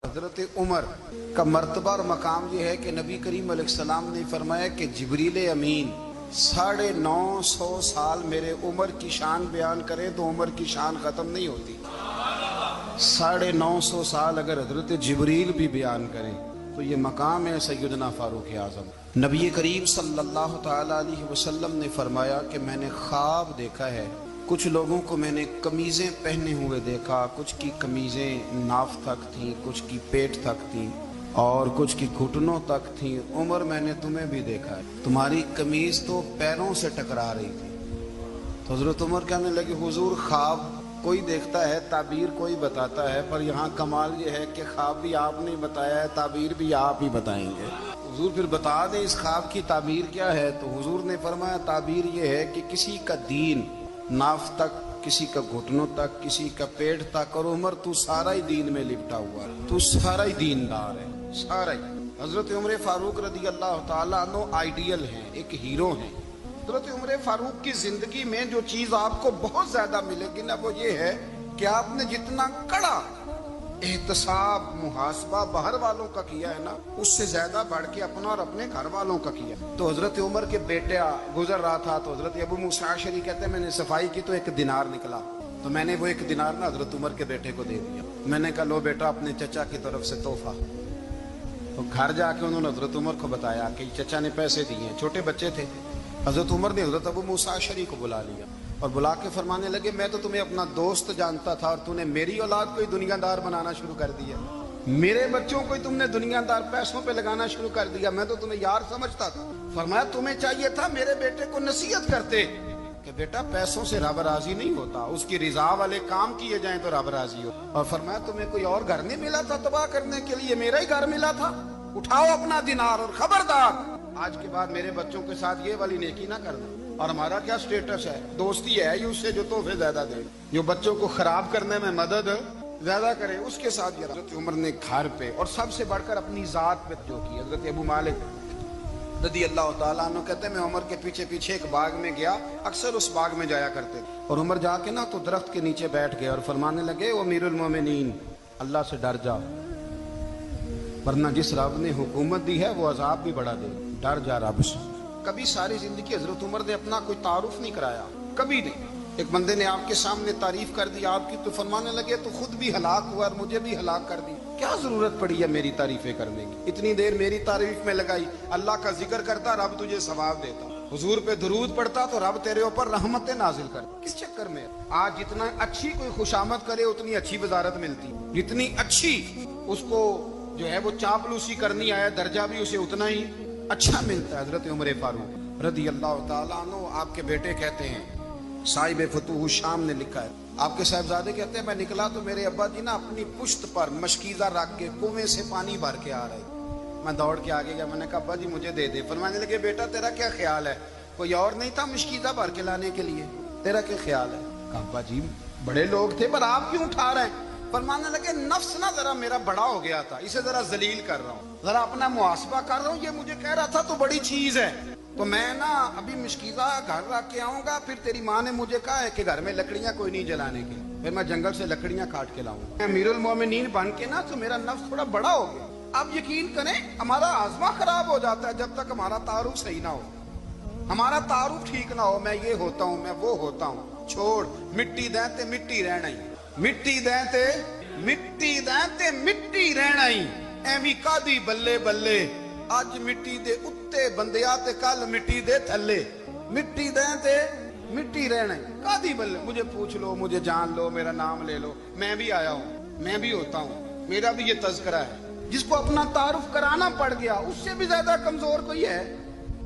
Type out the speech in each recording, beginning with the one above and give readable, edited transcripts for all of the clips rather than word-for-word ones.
حضرت عمر کا مرتبہ اور مقام یہ ہے کہ نبی کریم علیہ السلام نے فرمایا کہ جبریل امین 950 سال میرے عمر کی شان بیان کرے تو عمر کی شان ختم نہیں ہوتی۔ 950 سال اگر حضرت جبریل بھی بیان کریں تو یہ مقام ہے سیدنا فاروق اعظم۔ نبی کریم صلی اللہ تعالی علیہ وسلم نے فرمایا کہ میں نے خواب دیکھا ہے، کچھ لوگوں کو میں نے قمیضیں پہنے ہوئے دیکھا، کچھ کی قمیضیں ناف تک تھیں، کچھ کی پیٹ تک تھیں اور کچھ کی گھٹنوں تک تھیں۔ عمر میں نے تمہیں بھی دیکھا ہے، تمہاری قمیض تو پیروں سے ٹکرا رہی تھی۔ تو حضرت عمر کہنے لگے حضور خواب کوئی دیکھتا ہے، تعبیر کوئی بتاتا ہے، پر یہاں کمال یہ ہے کہ خواب بھی آپ نے بتایا ہے، تعبیر بھی آپ ہی بتائیں گے۔ حضور پھر بتا دیں اس خواب کی تعبیر کیا ہے؟ تو حضور نے فرمایا تعبیر یہ ہے کہ کسی کا دین ناف تک، کسی کا گھٹنوں تک، کسی کا پیٹ تک، اور عمر تو سارا ہی دین میں لپٹا ہوا ہے، تو سارا ہی دیندار ہے، سارا ہی۔ حضرت عمر فاروق رضی اللہ تعالیٰ عنہ آئیڈیل ہیں، ایک ہیرو ہیں۔ حضرت عمر فاروق کی زندگی میں جو چیز آپ کو بہت زیادہ ملے گی نا، وہ یہ ہے کہ آپ نے جتنا کڑا احتساب محاسبہ باہر والوں کا کیا ہے نا، اس سے زیادہ بڑھ کے اپنا اور اپنے گھر والوں کا کیا۔ تو حضرت عمر کے بیٹے گزر رہا تھا تو حضرت ابو موسیٰ اشعری کہتے ہیں میں نے صفائی کی تو 1 دینار نکلا، تو میں نے وہ 1 دینار نا حضرت عمر کے بیٹے کو دے دیا۔ میں نے کہا لو بیٹا اپنے چچا کی طرف سے تحفہ۔ تو گھر جا کے انہوں نے حضرت عمر کو بتایا کہ چچا نے پیسے دیے ہیں، چھوٹے بچے تھے۔ حضرت عمر نے حضرت ابو موسیٰ اشعری کو بلا لیا اور بلا کے فرمانے لگے میں تو تمہیں اپنا دوست جانتا تھا اور تو نے میری اولاد کو ہی دنیا دار بنانا شروع کر دیا، میرے بچوں کو ہی تم نے دنیا دار پیسوں پہ لگانا شروع کر دیا، میں تو تمہیں یار سمجھتا تھا۔ فرمایا تمہیں چاہیے تھا میرے بیٹے کو نصیحت کرتے کہ بیٹا پیسوں سے رب راضی نہیں ہوتا، اس کی رضا والے کام کیے جائیں تو رب راضی ہو۔ اور فرمایا تمہیں کوئی اور گھر نہیں ملا تھا تباہ کرنے کے لیے، میرا ہی گھر ملا تھا، اٹھاؤ اپنا دینار اور خبردار آج کے بعد میرے بچوں کے ساتھ یہ والی نیکی نہ کرنا۔ اور ہمارا کیا سٹیٹس ہے؟ دوستی ہے ہی اس سے جو تحفے زیادہ دے، جو بچوں کو خراب کرنے میں مدد زیادہ کرے، اس کے ساتھ یہ۔ حضرت عمر نے گھر پہ اور سب سے بڑھ کر اپنی ذات پہ جو کی، حضرت ابو مالک رضی اللہ تعالیٰ عنہ کہتے ہیں میں عمر کے پیچھے پیچھے ایک باغ میں گیا، اکثر اس باغ میں جایا کرتے تھے، اور عمر جا کے نا تو درخت کے نیچے بیٹھ گئے اور فرمانے لگے او امیر المومنین اللہ سے ڈر جا، ورنہ جس رب نے حکومت دی ہے وہ عذاب بھی بڑا دے، ڈر جا رب سے۔ کبھی ساری زندگی حضرت عمر نے اپنا کوئی تعارف نہیں کرایا، کبھی نہیں۔ ایک بندے نے آپ کے سامنے تعریف کر دی آپ کی تو فرمانے لگے تو خود بھی ہلاک ہوا اور مجھے بھی ہلاک کر دی، کیا ضرورت پڑی ہے میری تعریفیں کرنے کی؟ اتنی دیر میری تعریف میں لگائی، اللہ کا ذکر کرتا رب تجھے ثواب دیتا، حضور پہ درود پڑھتا تو رب تیرے اوپر رحمتیں نازل کرتا۔ کس چکر میں آج جتنا اچھی کوئی خوشامد کرے اتنی اچھی وزارت ملتی، جتنی اچھی اس کو جو ہے وہ چاپلوسی کرنی آیا درجہ بھی اسے اتنا ہی اچھا ملتا ہے۔ حضرت عمر فاروق رضی اللہ تعالیٰ عنہ آپ کے بیٹے کہتے ہیں، صاحب فتوح الشام نے لکھا ہے، آپ کے صاحبزادے کہتے ہیں میں نکلا تو میرے ابا جی نا اپنی پشت پر مشکیزہ رکھ کے کنویں سے پانی بھر کے آ رہے، میں دوڑ کے آگے گیا، میں نے کہا ابا جی مجھے دے دے۔ فرمانے لگے بیٹا تیرا کیا خیال ہے، کوئی اور نہیں تھا مشکیزہ بھر کے لانے کے لیے، تیرا کیا خیال ہے؟ کہا ابا جی بڑے لوگ تھے پر آپ کیوں اٹھا رہے ہیں؟ فرمانے لگے نفس نا ذرا میرا بڑا ہو گیا تھا، اسے ذرا ذلیل کر رہا ہوں، ذرا اپنا محاسبہ کر رہا ہوں، یہ مجھے کہہ رہا تھا تو بڑی چیز ہے، تو میں نا ابھی مشکیزہ گھر رکھ کے آؤں گا، پھر تیری ماں نے مجھے کہا ہے کہ گھر میں لکڑیاں کوئی نہیں جلانے کی، پھر میں جنگل سے لکڑیاں کاٹ کے لاؤں گا۔ امیر المومنین بن کے نا تو میرا نفس تھوڑا بڑا ہو گیا۔ اب یقین کریں ہمارا آزما خراب ہو جاتا ہے جب تک ہمارا تعارف صحیح نہ ہو، ہمارا تعارف ٹھیک نہ ہو، میں یہ ہوتا ہوں میں وہ ہوتا ہوں، چھوڑ مٹی دیں تے مٹی رہنا ہی، مٹی دیں تے مٹی دیں تے مٹی رہنا ہی، ایویں کادی بلے بلے اج مٹی دے اتے بندیا تے کل مٹی دے تھلے، مٹی دیں تے مٹی رہنا ہی، کادی بلے۔ مجھے پوچھ لو، مجھے جان لو، میرا نام لے لو، میں بھی آیا ہوں، میں بھی ہوتا ہوں، میرا بھی یہ تذکرہ ہے۔ جس کو اپنا تعارف کرانا پڑ گیا اس سے بھی زیادہ کمزور کوئی ہے؟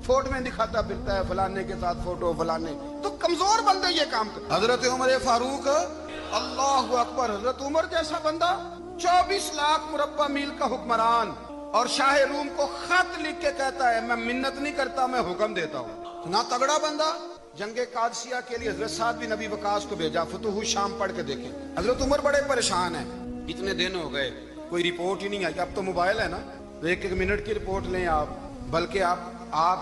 فوٹو میں دکھاتا پھرتا ہے فلانے کے ساتھ فوٹو فلانے، تو کمزور بندے یہ کام کرتے۔ حضرت عمر فاروق اللہ اکبر، حضرت عمر جیسا بندہ 24 لاکھ مربع میل کا حکمران اور شاہ روم کو خط لکھ کے کہتا ہے میں منت نہیں کرتا میں حکم دیتا ہوں، نہ تگڑا بندہ۔ جنگ قادسیہ کے لیے حضرت سعد بن ابی وقاص کو بھیجا، فتوح الشام پڑھ کے دیکھیں۔ حضرت عمر بڑے پریشان ہیں، اتنے دن ہو گئے کوئی رپورٹ ہی نہیں آئی، اب تو موبائل ہے نا، 1 منٹ کی رپورٹ لیں آپ، بلکہ آپ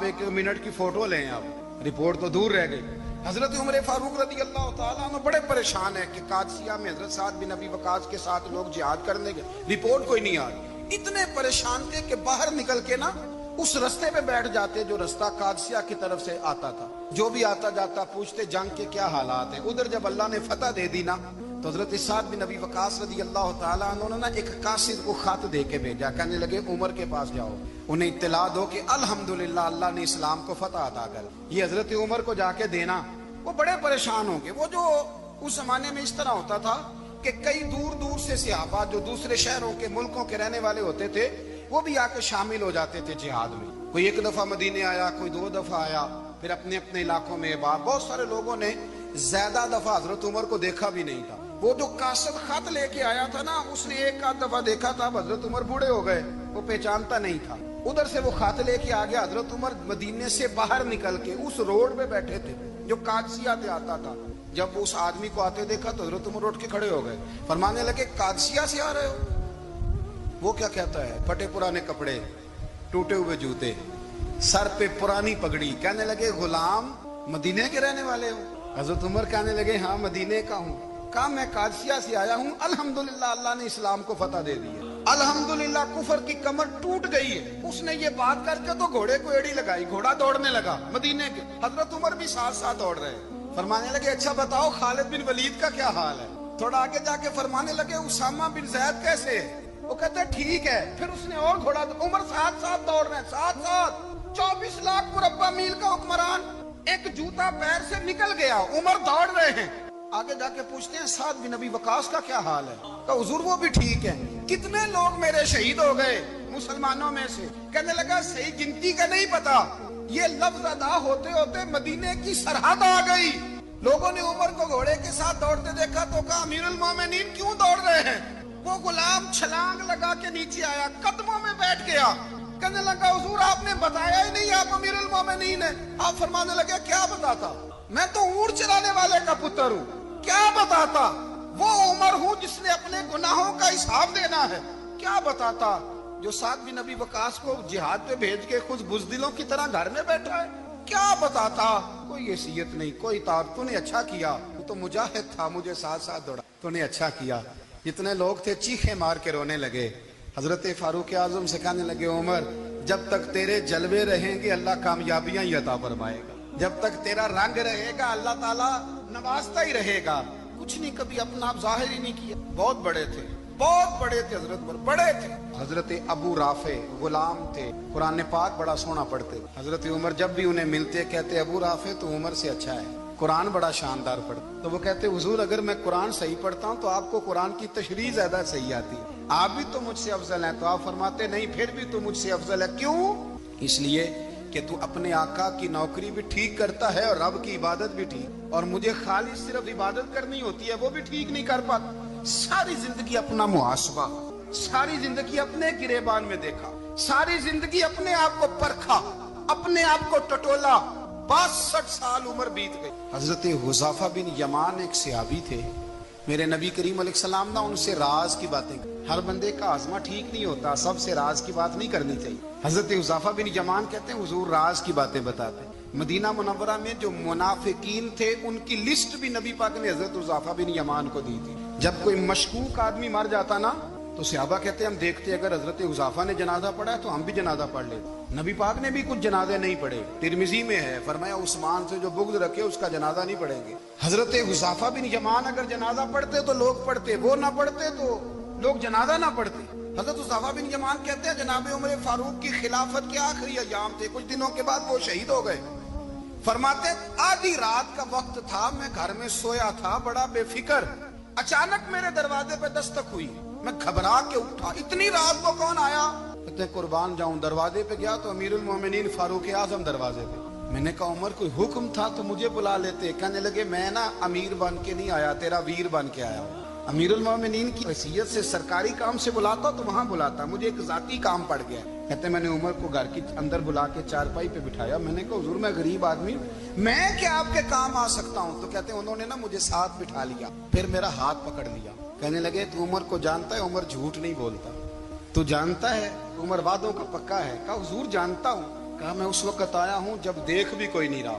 1 منٹ کی فوٹو لیں آپ، رپورٹ تو دور رہ گئی۔ حضرت عمر فاروق رضی اللہ تعالیٰ عنہ بڑے پریشان ہیں کہ قادسیہ میں حضرت سعد بن ابی وقاص کے ساتھ لوگ جہاد کرنے گئے، رپورٹ کوئی نہیں آ رہی۔ اتنے پریشان تھے کہ باہر نکل کے نا اس رستے پہ بیٹھ جاتے جو رستہ قادسیہ کی طرف سے آتا تھا، جو بھی آتا جاتا پوچھتے جنگ کے کیا حالات ہیں۔ ادھر جب اللہ نے فتح دے دی نا تو حضرت سعد بن ابی وقاص رضی اللہ تعالیٰ عنہ نے ایک قاصد کو خط دے کے بھیجا، کہنے لگے عمر کے پاس جاؤ، انہیں اطلاع دو کہ الحمدللہ اللہ نے اسلام کو فتح عطا کر۔ یہ حضرت عمر کو جا کے دینا، وہ بڑے پریشان ہوں گے۔ وہ جو اس زمانے میں اس طرح ہوتا تھا کہ کئی دور دور سے صحابہ جو دوسرے شہروں کے ملکوں کے رہنے والے ہوتے تھے وہ بھی آ کے شامل ہو جاتے تھے جہاد میں۔ کوئی ایک دفعہ مدینے آیا، کوئی 2 دفعہ آیا، پھر اپنے اپنے علاقوں میں بہت سارے لوگوں نے زیادہ دفعہ حضرت عمر کو دیکھا بھی نہیں تھا۔ وہ جو قاصد خط لے کے آیا تھا نا، اس نے ایک آدھ دفعہ دیکھا تھا، حضرت عمر بوڑھے ہو گئے، وہ پہچانتا نہیں تھا۔ ادھر سے وہ خط لے کے آ گیا، حضرت عمر مدینے سے باہر نکل کے اس روڈ پہ بیٹھے تھے جو قادسیہ سے آتا تھا۔ جب وہ اس آدمی کو آتے دیکھا تو حضرت عمر اٹھ کے کھڑے ہو گئے، فرمانے لگے قادسیہ سے آ رہے ہو؟ وہ کیا کہتا ہے؟ پھٹے پرانے کپڑے، ٹوٹے ہوئے جوتے، سر پہ پرانی پگڑی، کہنے لگے غلام مدینے کے رہنے والے ہو؟ حضرت عمر کہنے لگے ہاں مدینے کا ہوں۔ کہا میں قادسیہ سے آیا ہوں، الحمدللہ اللہ نے اسلام کو فتح دے دی ہے، الحمدللہ کفر کی کمر ٹوٹ گئی ہے۔ اس نے یہ بات کر کے تو گھوڑے کو ایڑی لگائی، گھوڑا دوڑنے لگا مدینے کے، حضرت عمر بھی ساتھ ساتھ دوڑ رہے ہیں۔ فرمانے لگے اچھا بتاؤ خالد بن ولید کا کیا حال ہے؟ تھوڑا آگے جا کے فرمانے لگے اسامہ بن زید کیسے ہے؟ وہ کہتے ہیں ٹھیک ہے۔ پھر اس نے اور گھوڑا، عمر ساتھ ساتھ دوڑ رہے ہیں، ساتھ ساتھ 24 لاکھ مربع میل کا حکمران، ایک جوتا پیر سے نکل گیا، عمر دوڑ رہے ہیں۔ آگے جا کے پوچھتے ہیں سعد بن ابی وقاص کا کیا حال ہے؟ کہا حضور وہ بھی ٹھیک ہے۔ کتنے لوگ میرے شہید ہو گئے مسلمانوں میں سے؟ کہنے لگا صحیح گنتی کا نہیں پتا، یہ لفظ ادا ہوتے ہوتے مدینے کی سرحد آ گئی۔ لوگوں نے عمر کو گھوڑے کے ساتھ دوڑتے دیکھا تو کہا امیر المومنین کیوں دوڑ رہے ہیں؟ وہ غلام چھلانگ لگا کے نیچے آیا، قدموں میں بیٹھ گیا، کہنے لگا حضور آپ نے بتایا ہی نہیں آپ امیر المومنین ہیں۔ آپ فرمانے لگے کیا بتاتا؟ میں تو اونٹ چرانے والے کا پتر ہوں، کیا بتاتا؟ وہ عمر ہوں جس نے اپنے گناہوں کا حساب دینا ہے، کیا بتاتا؟ جو سعد بن ابی وقاص کو جہاد پہ بھیج کے خود بزدلوں کی طرح گھر میں بیٹھا ہے، کیا بتاتا؟ کوئی حیثیت نہیں، کوئی تار۔ تو نے اچھا کیا، تو مجاہد تھا، مجھے ساتھ ساتھ دوڑا، تو نے اچھا کیا۔ جتنے لوگ تھے چیخے مار کے رونے لگے۔ حضرت فاروق اعظم سے کہنے لگے عمر جب تک تیرے جلوے رہیں گے اللہ کامیابیاں ہی عطا فرمائے گا، جب تک تیرا رنگ رہے گا اللہ تعالیٰ نوازتا ہی رہے گا۔ کچھ نہیں کبھی اپنا آپ ظاہر ہی نہیں کیا۔ بہت بڑے تھے، بہت بڑے تھے حضرت عمر، بڑے تھے۔ حضرت ابو رافع غلام تھے، قرآن پاک بڑا سونا پڑھتے۔ حضرت عمر جب بھی انہیں ملتے کہتے ابو رافع تو عمر سے اچھا ہے، قرآن بڑا شاندار پڑھتا۔ تو وہ کہتے حضور اگر میں قرآن صحیح پڑھتا ہوں تو آپ کو قرآن کی تشریح زیادہ صحیح آتی ہے، آپ بھی تو مجھ سے افضل ہیں۔ تو آپ فرماتے نہیں پھر بھی تو مجھ سے افضل ہے۔ کیوں؟ اس لیے کہ تو اپنے آقا کی نوکری بھی ٹھیک کرتا ہے اور رب کی عبادت بھی ٹھیک، اور مجھے خالی صرف عبادت کرنی ہوتی ہے وہ بھی ٹھیک نہیں کر پاتا۔ ساری زندگی اپنا محاسبہ، ساری زندگی اپنے گریبان میں دیکھا، ساری زندگی اپنے آپ کو پرکھا، اپنے آپ کو ٹٹولا۔ 62 سال عمر بیت گئی۔ حضرت حذیفہ بن یمان ایک صحابی تھے، میرے نبی کریم علیہ السلام نے ان سے راز کی باتیں کی۔ ہر بندے کا آزما ٹھیک نہیں ہوتا، سب سے راز کی بات نہیں کرنی چاہیے۔ حضرت حذیفہ بن یمان کہتے ہیں حضور راز کی باتیں بتاتے۔ مدینہ منورہ میں جو منافقین تھے ان کی لسٹ بھی نبی پاک نے حضرت حذیفہ بن یمان کو دی تھی۔ جب کوئی مشکوک آدمی مر جاتا نا تو صحابہ کہتے ہیں ہم دیکھتے اگر حضرت حذیفہ نے جنازہ پڑھا ہے تو ہم بھی جنازہ پڑھ لیتے۔ نبی پاک نے بھی کچھ جنازے نہیں پڑھے، ترمذی میں ہے، فرمایا عثمان سے جو بغض رکھے اس کا جنازہ نہیں پڑھیں گے۔ حضرت حذیفہ بن یمان اگر جنازہ پڑھتے تو لوگ پڑھتے، وہ نہ پڑھتے تو لوگ جنازہ نہ پڑھتے۔ حضرت حذیفہ بن یمان کہتے ہیں جناب عمر فاروق کی خلافت کے آخری ایام تھے، کچھ دنوں کے بعد وہ شہید ہو گئے۔ فرماتے آدھی رات کا وقت تھا، میں گھر میں سویا تھا بڑا بے فکر، اچانک میرے دروازے پہ دستک ہوئی، میں گھبرا کے اٹھا، اتنی رات کو کون آیا؟ کہتے ہیں قربان جاؤں، دروازے پہ گیا تو امیر المومنین فاروق اعظم دروازے پہ۔ میں نے کہا عمر کوئی حکم تھا تو مجھے بلا لیتے۔ کہنے لگے میں نا امیر بن کے نہیں آیا، تیرا ویر بن کے آیا ہوں۔ امیر المومنین کی حیثیت سے سرکاری کام سے بلاتا تو وہاں بلاتا، مجھے ایک ذاتی کام پڑ گیا۔ کہتے میں نے عمر کو گھر کی اندر بلا کے چارپائی پہ بٹھایا، میں نے کہا حضور میں غریب آدمی ہوں، میں کیا آپ کے کام آ سکتا ہوں؟ تو کہتے ہیں انہوں نے نا مجھے ساتھ بٹھا لیا، پھر میرا ہاتھ پکڑ لیا، کہنے لگے تو عمر کو جانتا ہے؟ عمر جھوٹ نہیں بولتا، تو جانتا ہے عمر وعدوں کا پکا ہے؟ کہا حضور جانتا ہوں۔ کہا میں اس وقت آیا ہوں جب دیکھ بھی کوئی نہیں رہا،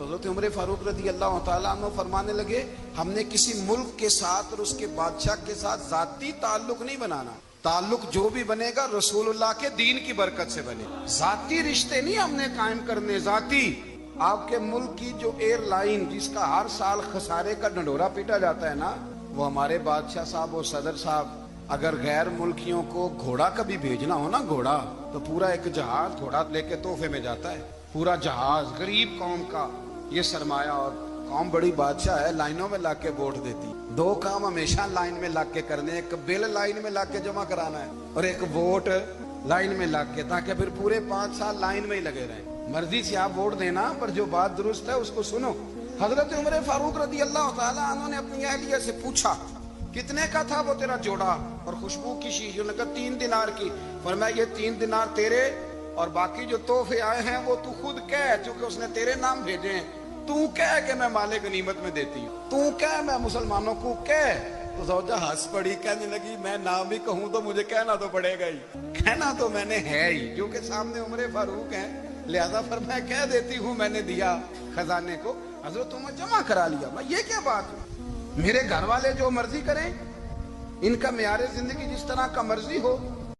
تو حضرت عمر فاروق رضی اللہ تعالیٰ عنہ فرمانے لگے ہم نے کسی ملک کے ساتھ اور اس کے بادشاہ کے ساتھ ذاتی تعلق نہیں بنانا، تعلق جو بھی بنے گا رسول اللہ کے دین کی برکت سے بنے، ذاتی رشتے نہیں ہم نے قائم کرنے، ذاتی۔ آپ کے ملک کی جو ایئر لائن جس کا ہر سال خسارے کا ڈنڈورا پیٹا جاتا ہے نا، وہ ہمارے بادشاہ صاحب اور صدر صاحب اگر غیر ملکیوں کو گھوڑا کبھی بھیجنا ہو نا، گھوڑا تو پورا ایک جہاز گھوڑا لے کے تحفے میں جاتا ہے، پورا جہاز غریب قوم کا یہ سرمایہ، اور قوم بڑی بادشاہ ہے لائنوں میں لا کے ووٹ دیتی، دو کام ہمیشہ لائن میں لا کے کرنے، ایک بل لائن میں لا کے جمع کرانا ہے اور ایک ووٹ لائن میں لا کے، تاکہ پھر پورے 5 سال لائن میں ہی لگے رہیں۔ مرضی سے آپ ووٹ دینا پر جو بات درست ہے اس کو سنو۔ حضرت عمر فاروق رضی اللہ تعالیٰ عنہ نے اپنی اہلیہ سے پوچھا کتنے کا تھا وہ تیرا جوڑا اور خوشبو کی شیشی؟ انہوں نے کہا 3 دینار کی۔ فرمایا یہ 3 دینار تیرے اور باقی جو تحفے آئے ہیں وہ تو خود کہہ، چونکہ اس نے تیرے نام بھیجے ہیں، تو کہہ کہ میں مال غنیمت میں دیتی ہوں، تو کہہ میں مسلمانوں کو کہہ۔ تو زوجہ ہنس پڑی، کہنے لگی میں نام بھی کہوں تو مجھے کہنا تو پڑے گا ہی، کہنا تو میں نے ہے ہی، جو کہ سامنے عمر فاروق ہیں، لہذا فرمایا کہہ دیتی ہوں میں نے دیا خزانے کو۔ حضرت عمر جمع کرا لیا۔ میں یہ کیا بات ہے، میرے گھر والے جو مرضی کریں، ان کا معیار زندگی جس طرح کا مرضی ہو،